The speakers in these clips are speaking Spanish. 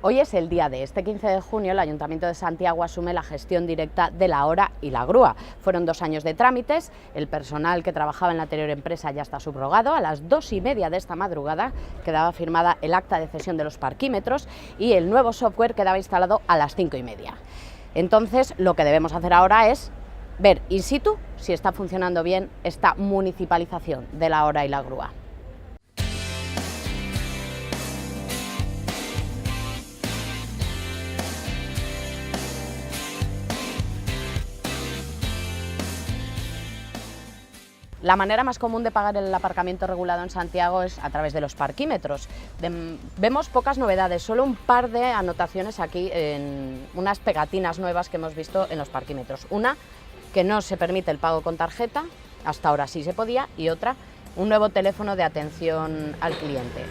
Hoy es el día D. Este 15 de junio el Ayuntamiento de Santiago asume la gestión directa de la hora y la grúa. Fueron 2 años de trámites, el personal que trabajaba en la anterior empresa ya está subrogado. A las 2:30 de esta madrugada quedaba firmada el acta de cesión de los parquímetros y el nuevo software quedaba instalado a las 5:30. Entonces, lo que debemos hacer ahora es ver in situ si está funcionando bien esta municipalización de la hora y la grúa. La manera más común de pagar el aparcamiento regulado en Santiago es a través de los parquímetros. Vemos pocas novedades, solo un par de anotaciones aquí en unas pegatinas nuevas que hemos visto en los parquímetros. Una, que no se permite el pago con tarjeta, hasta ahora sí se podía, y otra, un nuevo teléfono de atención al cliente.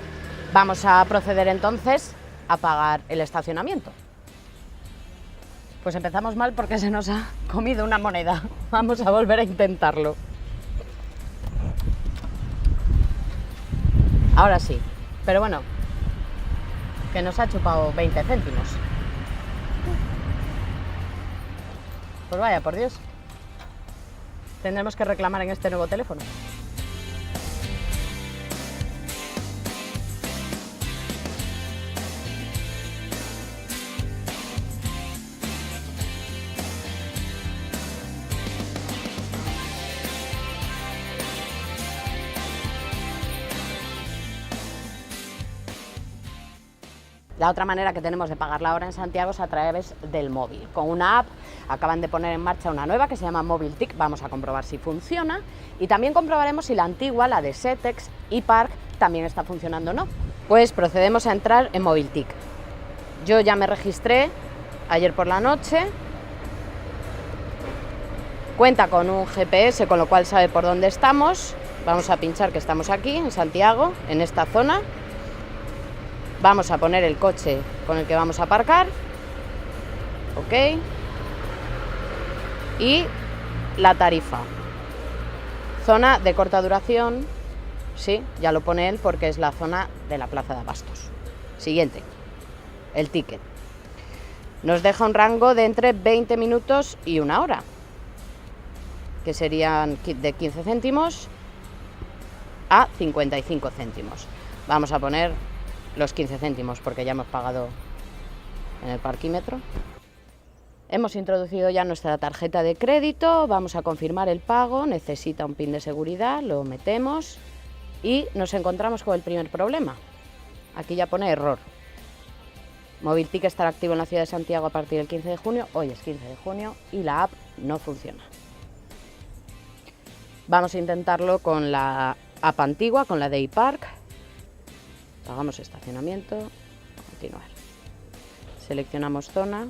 Vamos a proceder entonces a pagar el estacionamiento. Pues empezamos mal porque se nos ha comido una moneda. Vamos a volver a intentarlo. Ahora sí, pero bueno, que nos ha chupado 20 céntimos. Pues vaya, por Dios. Tendremos que reclamar en este nuevo teléfono. La otra manera que tenemos de pagar la hora en Santiago es a través del móvil. Con una app acaban de poner en marcha una nueva que se llama Mobiltic. Vamos a comprobar si funciona y también comprobaremos si la antigua, la de Setex y Park, también está funcionando o no. Pues procedemos a entrar en Mobiltic. Yo ya me registré ayer por la noche. Cuenta con un GPS, con lo cual sabe por dónde estamos. Vamos a pinchar que estamos aquí, en Santiago, en esta zona. Vamos a poner el coche con el que vamos a aparcar, ok, y la tarifa, zona de corta duración, sí, ya lo pone él porque es la zona de la Plaza de Abastos. Siguiente, el ticket, nos deja un rango de entre 20 minutos y 1 hora, que serían de 15 céntimos a 55 céntimos. Vamos a poner los 15 céntimos porque ya hemos pagado en el parquímetro. Hemos introducido ya nuestra tarjeta de crédito, vamos a confirmar el pago, necesita un PIN de seguridad, lo metemos y nos encontramos con el primer problema. Aquí ya pone error. Mobiltic estará activo en la ciudad de Santiago a partir del 15 de junio, hoy es 15 de junio y la app no funciona. Vamos a intentarlo con la app antigua, con la de iPark. Pagamos estacionamiento, continuar. Seleccionamos zona,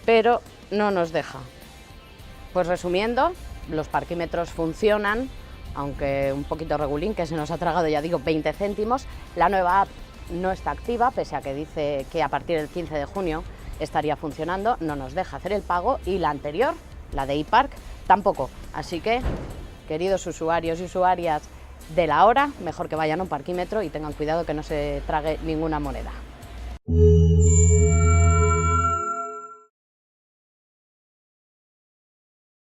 pero no nos deja. Pues resumiendo, los parquímetros funcionan, aunque un poquito regulín, que se nos ha tragado, ya digo, 20 céntimos. La nueva app no está activa, pese a que dice que a partir del 15 de junio estaría funcionando, no nos deja hacer el pago y la anterior, la de iPark, tampoco. Así que, queridos usuarios y usuarias de la hora, mejor que vayan a un parquímetro y tengan cuidado que no se trague ninguna moneda.